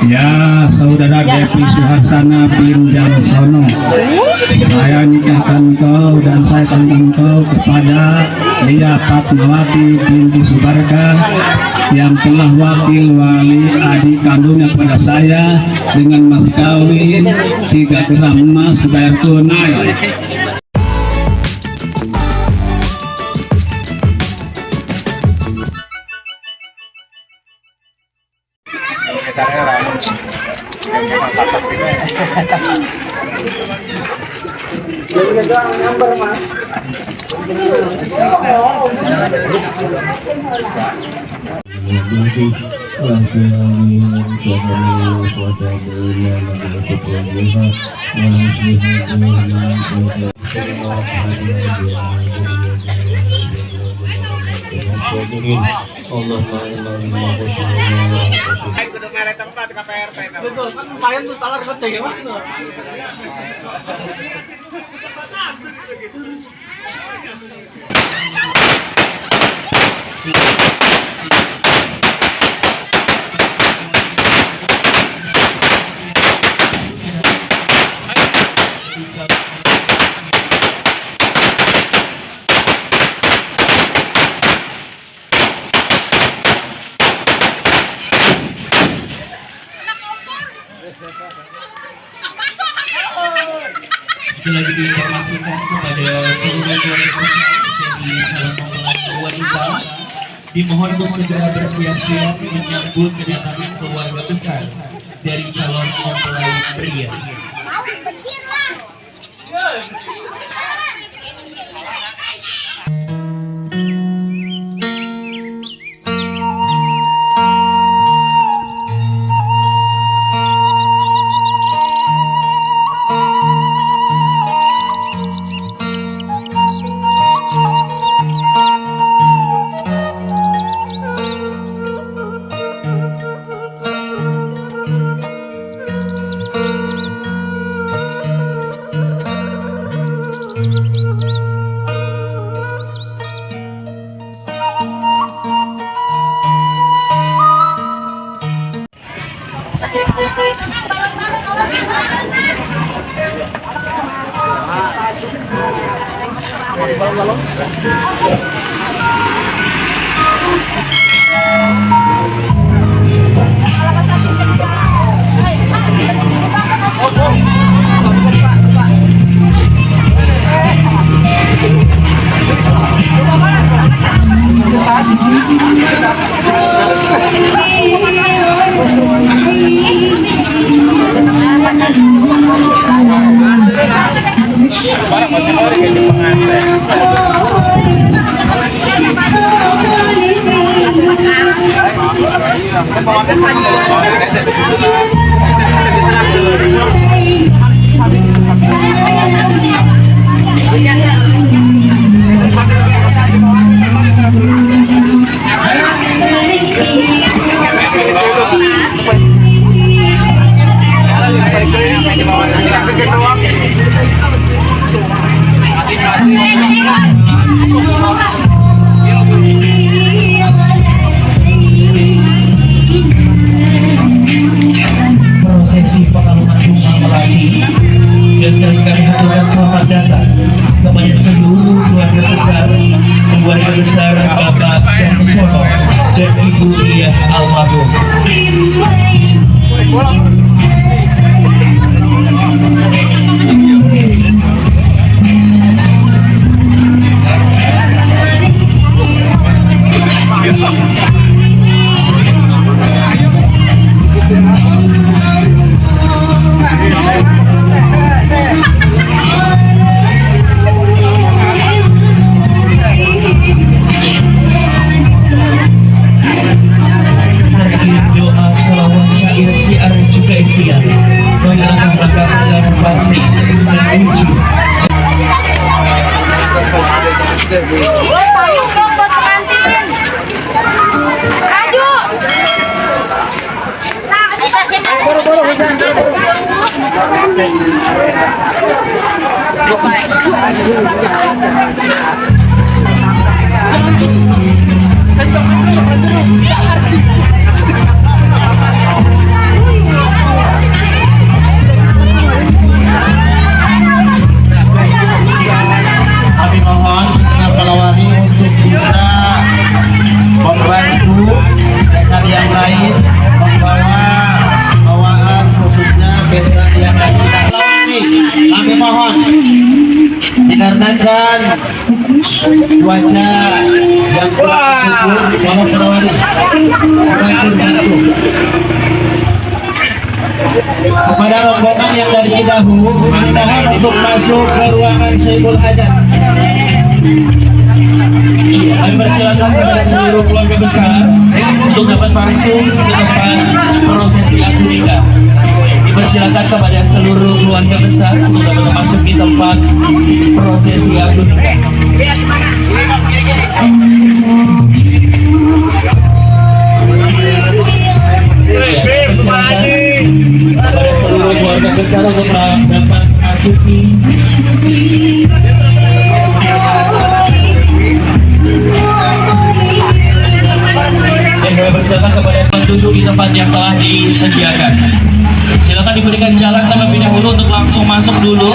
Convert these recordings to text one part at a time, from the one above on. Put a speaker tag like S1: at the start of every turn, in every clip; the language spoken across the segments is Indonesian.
S1: Ya, saudara Devi Suharsana bin Jamsono, saya nikahkan kau dan saya kawinkan kau kepada Lia Fatmawati binti Subarga yang telah wakil wali adik kandungnya kepada saya dengan mas kawin 3 gram emas bayar tunai.
S2: Kudu mere tempat ke PRT. Betul, kan lumayan tuh salar gede ya, Pak.
S3: Sekali lagi diinformasikan kepada seluruh keluarga besar dari calon mempelai wanita, dimohon untuk segera bersiap-siap menyambut kedatangan keluarga besar dari calon mempelai pria. Prosesi pengalungan bunga melati dan sekali kami haturkan selamat datang kepada seluruh keluarga besar Bapak Jamsono dan Ibu Lia almarhum. Doa salawat syair siar juga ikhtiar menyenangkan rangka perjalanan pasti dan uji.
S4: Payung dong buat pengantin. Aduh. Nah, bisa sih Mas.
S5: perkenankan cuaca yang kurang mendukung, mohon penawari bantu kepada rombongan yang dari Cidahu, kami mohon untuk masuk ke ruangan Saiful Hajat.
S3: Kami persilakan kepada seluruh keluarga besar untuk dapat masuk ke tempat prosesi akad nikah. Dipersilakan kepada seluruh keluarga besar untuk dapat masuk di tempat prosesi akad nikah. Persilakan kepada seluruh keluarga besar untuk dapat masuk di dan kami persilakan kepada penduduk di tempat yang telah disediakan. Silakan diberikan jalan terlebih dahulu untuk langsung masuk dulu.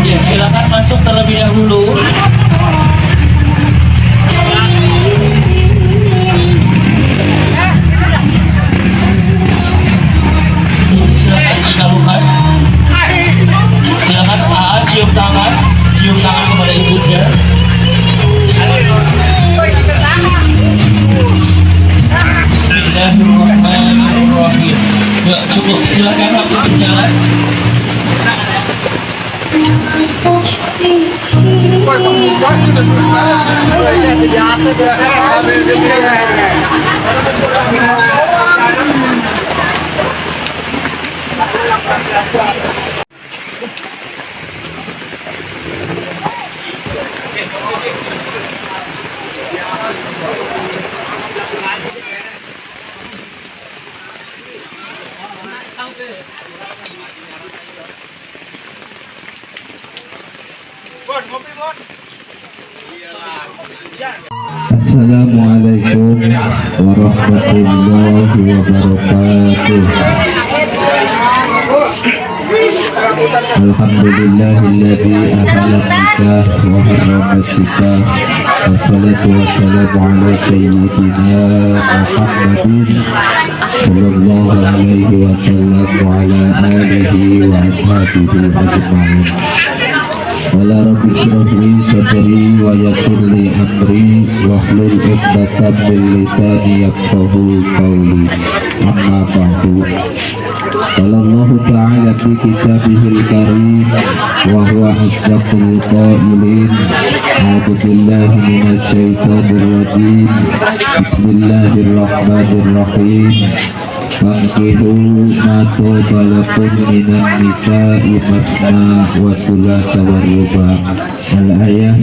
S3: Ya, silakan masuk terlebih dahulu. Silakan cium tangan kepada ibunda. Bismillahirrahmanirrahim. Ya, cukup, silakan langsung berjalan.
S6: Assalamualaikum warahmatullahi wabarakatuh. Alhamdulillahilladzi ahala nikah wa harrama nikah. Wassalatu wassalamu ala sayyidina Muhammadin sallallahu alaihi wasallam wa ala alihi wa ashabihi ajma'in. Wala rabbi shrah li sadri wa yassir li amri wahlul 'uqdatam min lisani yafqahu qawli. Amma ba'du. Qala Allah ta'ala fi kitabihil karim wa huwa asdaqul qailin. A'udzu billahi minasy syaithanir rajim. Bismillahirrahmanirrahim. Fankihu ma taba minan nisa'i masna wa thulatha wa ruba. Al-ayah.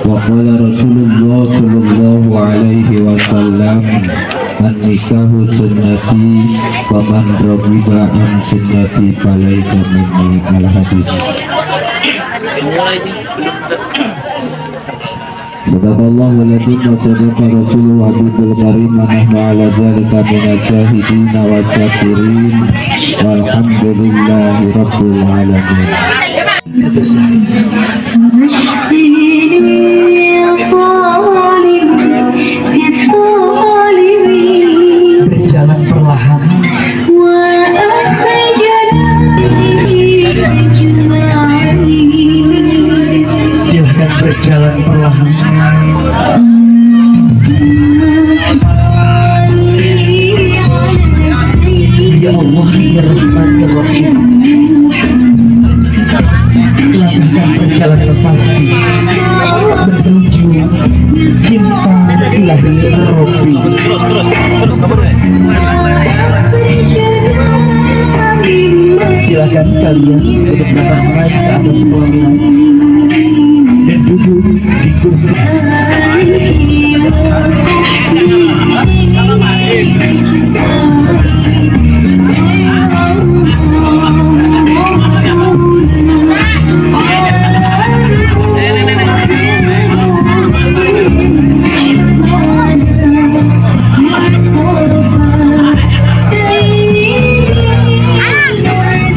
S6: Wa qala Rasulullah sallallahu alaihi wasallam, an-nikahu sunnati faman raghiba an sunnati falaysa minni. Al-hadis. Sadaqallahu al-azim wa sadaqa Rasulullah Habibul Karim wa nahnu ala zalika minasy syahidin wa syakirin walhamdulillahi rabbil alamin.
S3: Berjalan perlahan. Silahkan berjalan perlahan. Ya Allah, ya Rahman, ya Rahim. Langkahkan perjalanan pasti menuju cinta ilahi Rabbi. Terus kabur ya. Silakan kalian untuk dapat naik ke atas pelaminan dan duduk di kursi.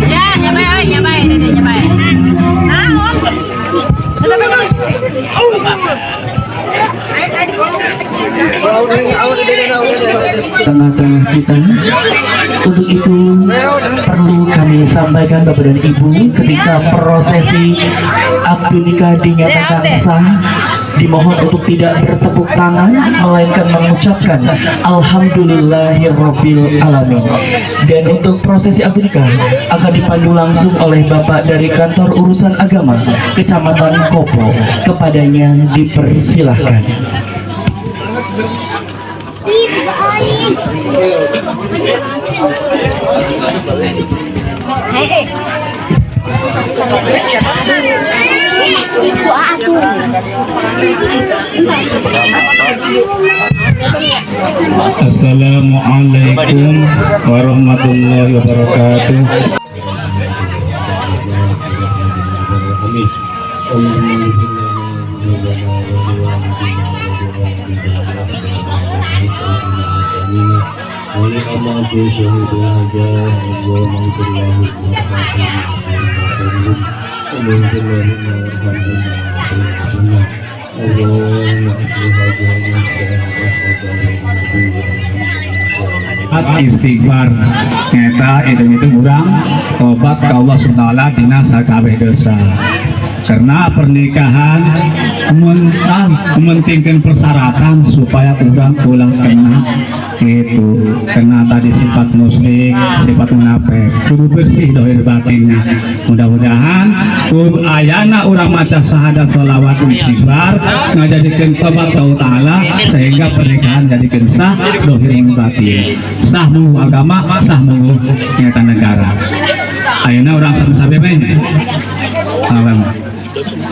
S4: Ya, nyabai, nyabai, nyabai. Nah,
S3: kita. Untuk itu perlu kami sampaikan kepada Ibu, ketika prosesi akad nikah dinyatakan sah, dimohon untuk tidak bertepuk tangan melainkan mengucapkan alhamdulillahirabbil alamin. Dan untuk prosesi akad nikah akan dipandu langsung oleh Bapak dari Kantor Urusan Agama Kecamatan Kopo. Kepadanya dipersilahkan.
S1: Assalamualaikum warahmatullahi wabarakatuh. Istighfar nyata itu urang tobat ke Allah SWT dina sakabeh dosa. Karena pernikahan mementingkan persyaratan supaya orang pulang kena itu, kena tadi sifat muslim, sifat munafik, kudu bersih dohir batinnya. Mudah-mudahan ayana orang maca syahadat sholawat istighfar ngajadikeun tobat ka Ta'ala sehingga pernikahan jadikeun sah dohir batin, sah mu agama, sah mu nyata negara. Ayeuna orang sama-sama bae.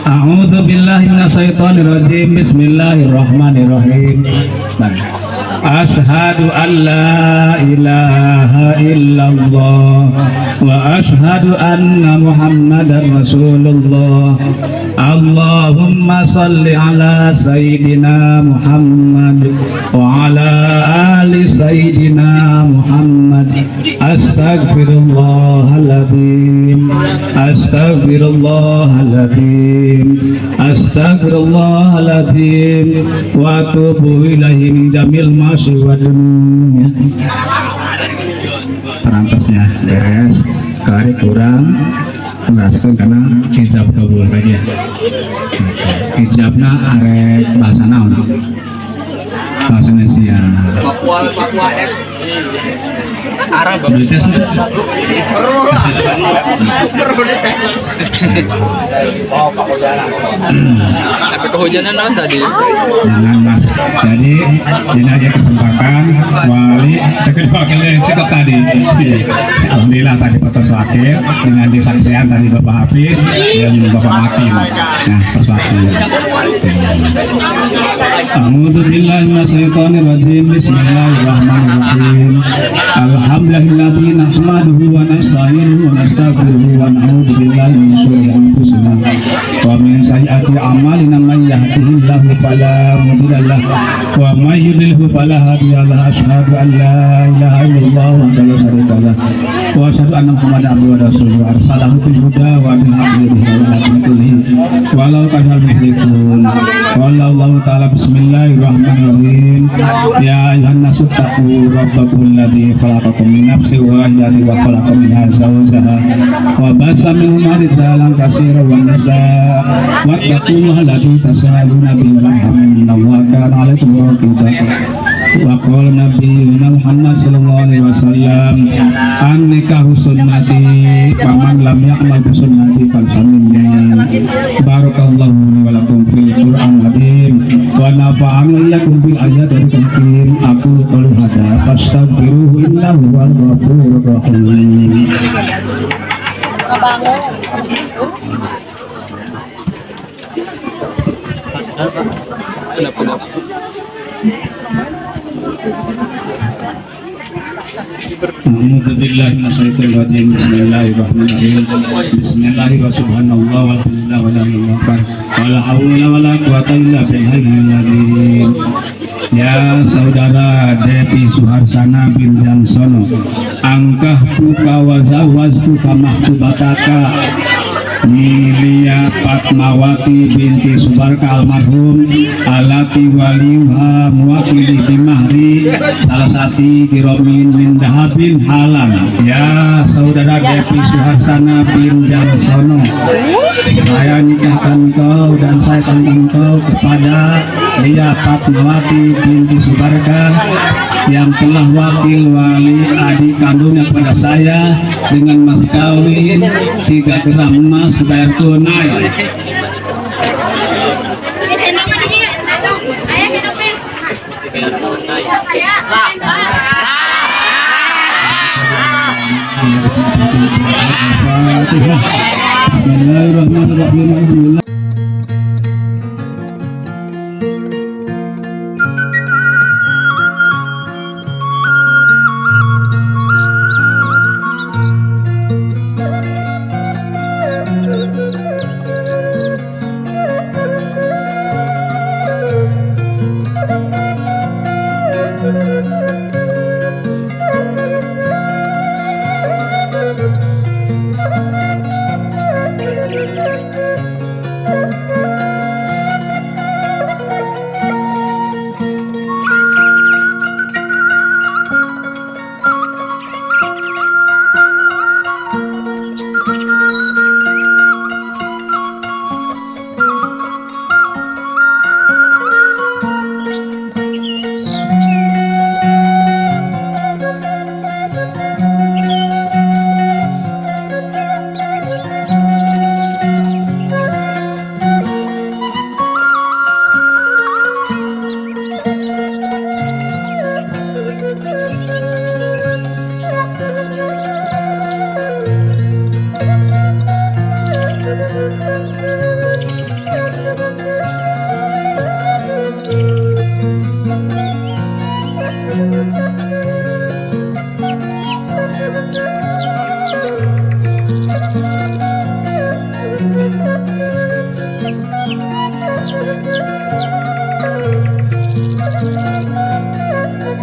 S1: A'udzu billahi minasyaitonir rajim. Bismillahirrahmanirrahim. Asyhadu an la ilaha illallah wa asyhadu anna Muhammadar Rasulullah. Allahumma salli ala sayyidina Muhammad wa ala ali sayyidina Muhammad. Astaghfirullahaladzim, astaghfirullahaladzim, astaghfirullahaladzim wa atubu ilaihi min jamil masyi wa dunya. Perantosnya beres, kari kurang mengaskan karena hijab kabul aja. Hijabna arek bahasa naon? Bahasa Indonesia. Papua Arab.
S2: Tapi kehujanan naon tadi?
S1: Jangan Mas. Jadi ini aja kesempatan wali wakilnya sikap tadi. Alhamdulillah tadi foto wakil dengan disaksian tadi Bapak Hafiz dan Bapak Makin. Nah, perswakil. A'udzubillahi minasyaitonir rajim. Bismillahirrahmanirrahim. Alhamdulillahilladzi nahmaduhu wa nasta'inuhu wa nastaghfiruhu wa na'udzu billahi min shururi anfusina wa min sayyiati a'malina man yahdihillahu fala mudilla lahu wa may yudlilhu fala hadiya lahu. Asyhadu an la ilaha illallah wa la syarika lahu wa asyhadu anna Muhammadan abduhu wa rasuluhu arsalahu bil huda wa bil haqqi walau kadhal musyrikun. Wallahu ta'ala. Bismillahirrahmanirrahim. Ya ayuhan nasu taqu rabbakum alladzi khalaqakum min nafsin wahidatin wa khalaqa minha zawjaha wa bassa minhuma rijalan katsiran wa nisaa wattaqullaha alladzi tasaaluna bihi wal arham innallaha kana 'alaykum raqiba. Wa qala nabiyuna Muhammad sallallahu alaihi wasallam an-nikahu sunnati faman lam ya'mal bi sunnati falsaminni. Barakallahu wa lakum fil Qur'an hadim wa nafa'ani iyyakum bil ayatil hakim. Aku qalu hada fastaghfiruhu innahu huwal ghafurur rahim. Alhamdulillah minasyaitonir rajim. Bismillahirrahmanirrahim. Bismillahirrahmanirrahim. Subhanallah walhamdulillah wa la ilaha wala haula wala quwata illa billahil azim. Ya saudara Devi Suharsana bin Jansono, angkahtu ka wa zawaztu ka mahtubataka Nilia Fatmawati binti Subarka almarhum alati waliha muwakili bimahri salah sati diromin min dahabin halan. Ya saudara Devi Suharsana bin Jamsono, saya nikahkan kau dan saya kawinkan kau kepada Lia Fatmawati binti Subarka yang telah wakil wali adik kandungnya kepada saya dengan mas kawin 3 gram emas bayar tunai. Bismillahirrahmanirrahim.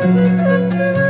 S4: Thank you.